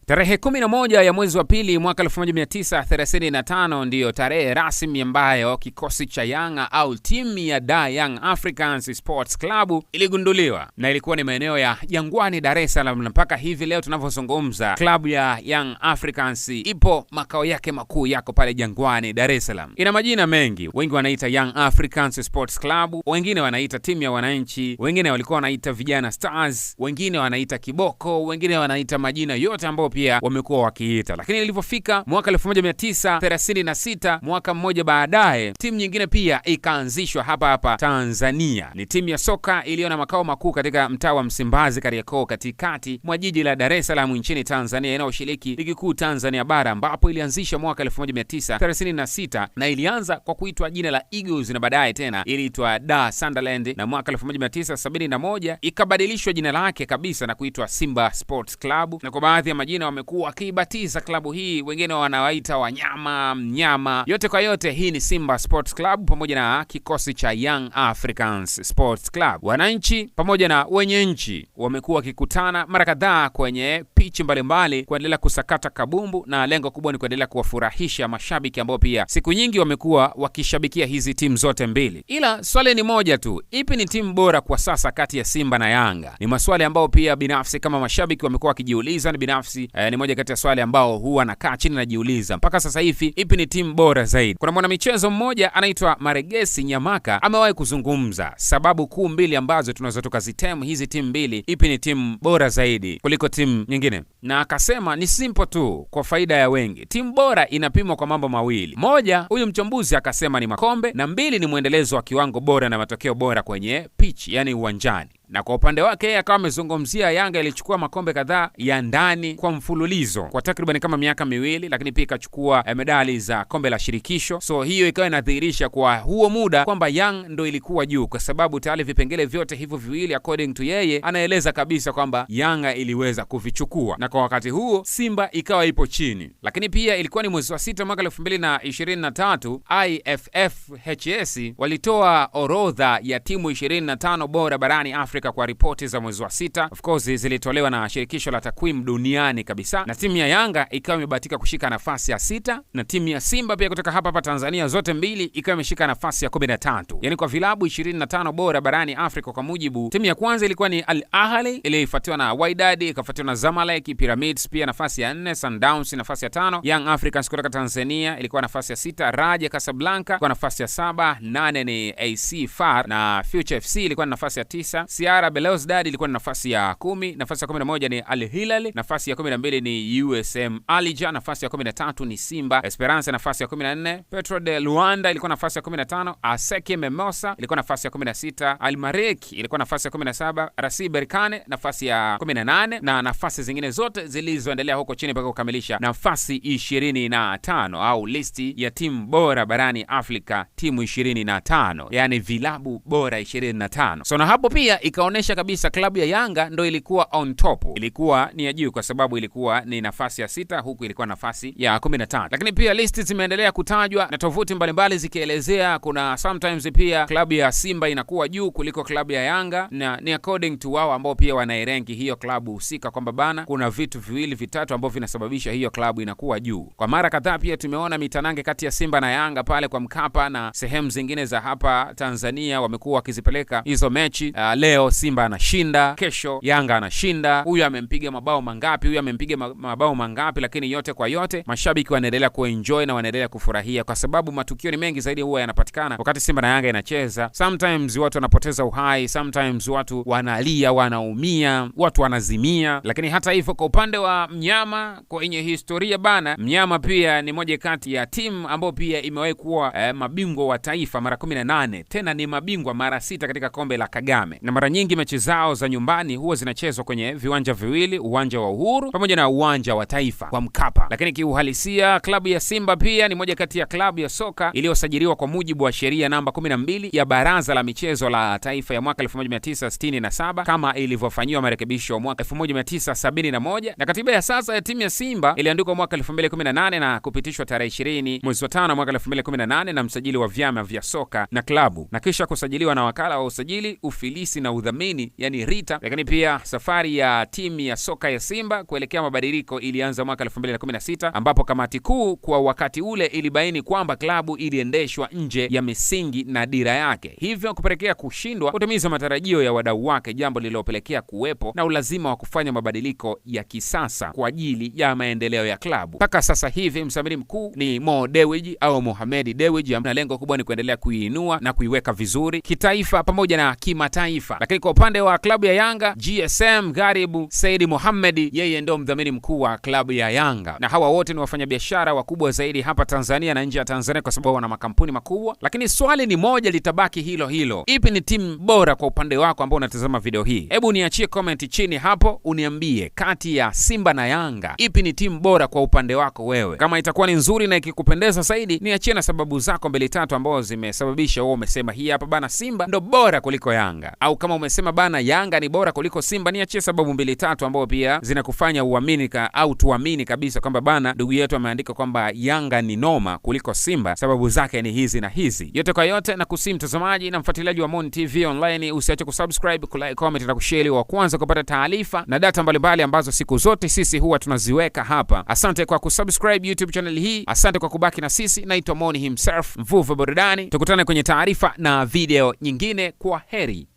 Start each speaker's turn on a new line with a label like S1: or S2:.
S1: Tarehe 11 ya mwezi wa pili mwaka 1935 ndiyo tarehe rasmi ambayo kikosi cha Yanga au timu ya Young Africans Sports Club iligunduliwa, na ilikuwa ni maeneo ya Jangwani, Dar es Salaam. Mpaka hivi leo tunavyozungumza, klabu ya Young Africans ipo makao yake makuu yako pale Jangwani, Dar es Salaam. Ina majina mengi, wengi wanaita Young Africans Sports Club, wengine wanaita timu ya wananchi, wengine walikuwa wanaita Vijana Stars, wengine wanaita Kiboko, wengine wanaita majina yote ambayo pia wamekuwa wakiita. Lakini ilipofika mwaka 1936, mwaka mmoja baadaye, timu nyingine pia ikaanzishwa hapa Tanzania. Ni timu ya soka iliyo na makao makuu katika mtaa wa Msimbazi, Kariakoo, katikati mwa jiji la Dar es Salaam nchini Tanzania, inayoshiriki ligi kuu Tanzania bara, ambapo ilianzisha mwaka 1936 na ilianza kwa kuitwa jina la Eagles na baadaye tena iliitwa Dar Sunderland, na mwaka 1971 ikabadilishwa jina lake kabisa na kuitwa Simba Sports Club. Na kwa baadhi ya majina wamekuwa wakibatiza klabu hii, wengine wanawaita wanyama, mnyama. Yote kwa yote, hii ni Simba Sports Club pamoja na kikosi cha Young Africans Sports Club. Wananchi pamoja na wenye nchi wamekuwa wakikutana mara kadhaa kwenye pitch mbalimbali kuendelea kusakata kabumbu, na lengo kubwa ni kuendelea kuwafurahisha mashabiki ambao pia siku nyingi wamekuwa wakishabikia hizi timu zote mbili. Ila swali ni moja tu, ipi ni timu bora kwa sasa kati ya Simba na Yanga? Ni maswali ambao pia binafsi kama mashabiki wamekuwa wakijiuliza, na binafsi ni moja kati ya swali ambao huwa nakaa chini na jiuliza mpaka sasa hivi, ipi ni timu bora zaidi? Kuna mwanamichezo mmoja anaitwa Maregesi Nyamaka amewahi kuzungumza sababu kuu mbili ambazo tunaweza tukazitemu hizi timu mbili, ipi ni timu bora zaidi kuliko timu nyingine, na akasema ni simple tu kwa faida ya wengi. Timu bora inapimwa kwa mambo mawili. Moja, huyu mchambuzi akasema ni makombe, na mbili ni muendelezo wa kiwango bora na matokeo bora kwenye pitch, yani uwanjani. Na kwa upande wake yeye akawa amezungumzia Yanga ilichukua makombe kadhaa ya ndani kwa mfululizo kwa takriban kama miaka miwili, lakini pia ikachukua medali za kombe la shirikisho. So hiyo ikawa inadhihirisha kwa huo muda kwamba Young ndo ilikuwa juu, kwa sababu tayari vipengele vyote hivyo viwili according to yeye anaeleza kabisa kwamba Yanga iliweza kuvichukua, na kwa wakati huo Simba ikawa ipo chini. Lakini pia ilikuwa ni mwezi wa 6 mwaka 2023, IFFHS walitoa orodha ya timu 25 bora barani Afrika kwa ripoti za mwezi wa 6. Of course zilitolewa na shirikisho la takwimu duniani kabisa, na timu ya Yanga ikawa imebahatika kushika nafasi ya 6, na timu ya Simba pia kutoka hapa Tanzania zote mbili ikawa imeshika nafasi ya 13. Yani kwa vilabu 25 bora barani Afrika kwa mujibu, timu ya kwanza ilikuwa ni Al Ahly, iliyofuatiwa na Wydad, ikafuatiwa na Zamalek, Pyramids pia nafasi ya 4, Sundowns nafasi ya 5, Young Africans kutoka Tanzania ilikuwa nafasi ya 6, Raja Casablanca kwa nafasi ya 7, 8 ni AC FAR, na Future FC ilikuwa nafasi ya 9, CR Belouizdad ilikuwa na nafasi ya 10, nafasi ya 11 ni Al Hilal, nafasi ya 12 ni USM Alger, nafasi ya 13 ni Simba Esperance, nafasi ya 14 Petro de Luanda ilikuwa nafasi ya 15, Aseke Mimosa ilikuwa nafasi ya 16, Al Merreikh ilikuwa nafasi ya 17, RS Berkane nafasi ya 18, na nafasi zingine zote zilizoendelea huko chini mpaka kukamilisha nafasi 25 au listi ya timu bora barani Afrika, timu 25, yani vilabu bora 25. So na hapo pia ikaonesha kabisa klabu ya Yanga ndo ilikuwa on top, ilikuwa ni ya juu kwa sababu ilikuwa ni nafasi ya 6, huku ilikuwa nafasi ya 15. Lakini pia listi zimeendelea kutajwa na tovuti mbalimbali zikielezea, kuna sometimes pia klabu ya Simba inakuwa juu kuliko klabu ya Yanga, na ni according to wao ambao pia wanairanki hiyo klabu husika kwamba bana kuna vitu viwili vitatu ambavyo vinasababisha hiyo klabu inakuwa juu. Kwa mara kadhaa pia tumeona mitanange kati ya Simba na Yanga pale kwa Mkapa na sehemu zingine za hapa Tanzania, wamekuwa wakizipeleka hizo mechi. Leo Simba anashinda, kesho Yanga anashinda, huyu amempiga mabao mangapi, huyu amempiga mabao mangapi, lakini yote kwa yote mashabiki wanaendelea kuenjoy na wanaendelea kufurahia, kwa sababu matukio ni mengi zaidi huwa yanapatikana wakati Simba na Yanga inacheza. Sometimes watu wanapoteza uhai, sometimes watu wanalia, wanaumia, watu wanazimia. Lakini hata hivyo kwa upande wa mnyama kwenye historia bana, mnyama pia ni moja kati ya timu ambao pia imewahi kuwa mabingwa wa taifa mara 18, tena ni mabingwa mara 6 katika kombe la Kagame, na mara nyingi mechi zao za nyumbani huwa zinachezwa kwenye viwanja viwili, uwanja wa Uhuru pamoja na uwanja wa Taifa kwa Mkapa. Lakini kiuhalisia klabu ya Simba pia ni moja kati ya klabu ya soka iliyosajiliwa kwa mujibu wa sheria namba 12 ya Baraza la Michezo la Taifa ya mwaka 1967 kama ilivyofanyiwa marekebisho mwaka 1971, na katiba ya sasa ya timu ya Simba iliandikwa mwaka 2018 na kupitishwa tarehe 20 mwezi wa 5 mwaka 2018 na msajili wa vyama vya soka na klabu, na kisha kusajiliwa na wakala wa usajili, ufilisi na udhamini yani RITA. Lakini pia safari ya timu ya soka ya Simba kuelekea mabadiliko ilianza mwaka 2016 ambapo kamati kuu kwa wakati ule ilibaini kwamba klabu iliendeshwa nje ya misingi na dira yake, hivyo kupelekea kushindwa kutimiza matarajio ya wadau wake, jambo lililopelekea kuwepo na ulazima wa kufanya mabadiliko ya kisasa kwa ajili ya maendeleo ya klabu. Mpaka sasa hivi mshamiri mkuu ni Mo Dewji au Mohamed Dewji, na lengo kubwa ni kuendelea kuiinua na kuiweka vizuri kitaifa pamoja na kimataifa. Lakini kwa upande wa klabu ya Yanga, GSM Garibu Said Mohamed, yeye ndio mdhamini mkuu wa klabu ya Yanga, na hawa wote ni wafanyabiashara wakubwa zaidi hapa Tanzania na nje ya Tanzania kwa sababu wana makampuni makubwa. Lakini swali ni moja litabaki hilo hilo, ipi ni timu bora kwa upande wako ambao unatazama video hii? Hebu niachie comment chini hapo uniambie, kati ya Simba na Yanga ipi ni timu bora kwa upande wako wewe? Kama itakuwa ni nzuri na ikikupendeza zaidi, niachie na sababu zako mbili tatu ambazo zimesababisha wewe umesema hii hapa bana Simba ndo bora kuliko Yanga, au kama umesema bana Yanga ni bora kuliko Simba, niachie sababu mbili tatu ambazo pia zinakufanya uaminika au tuamini kabisa kwamba bana ndugu yetu ameandika kwamba Yanga ni noma kuliko Simba, sababu zake ni hizi na hizi. Yote kwa yote, na kusihi mtazamaji na mfuatiliaji wa Mon TV Online, usiache kusubscribe, kulike, comment na kushare wa kwanza kupata taarifa na data mbalimbali ambazo siku zote sisi huwa tunaziweka hapa. Asante kwa kusubscribe YouTube channel hii, asante kwa kubaki na sisi. Naitwa Moni himself, mvuvi burudani. Tukutane kwenye taarifa na video nyingine. Kwa heri.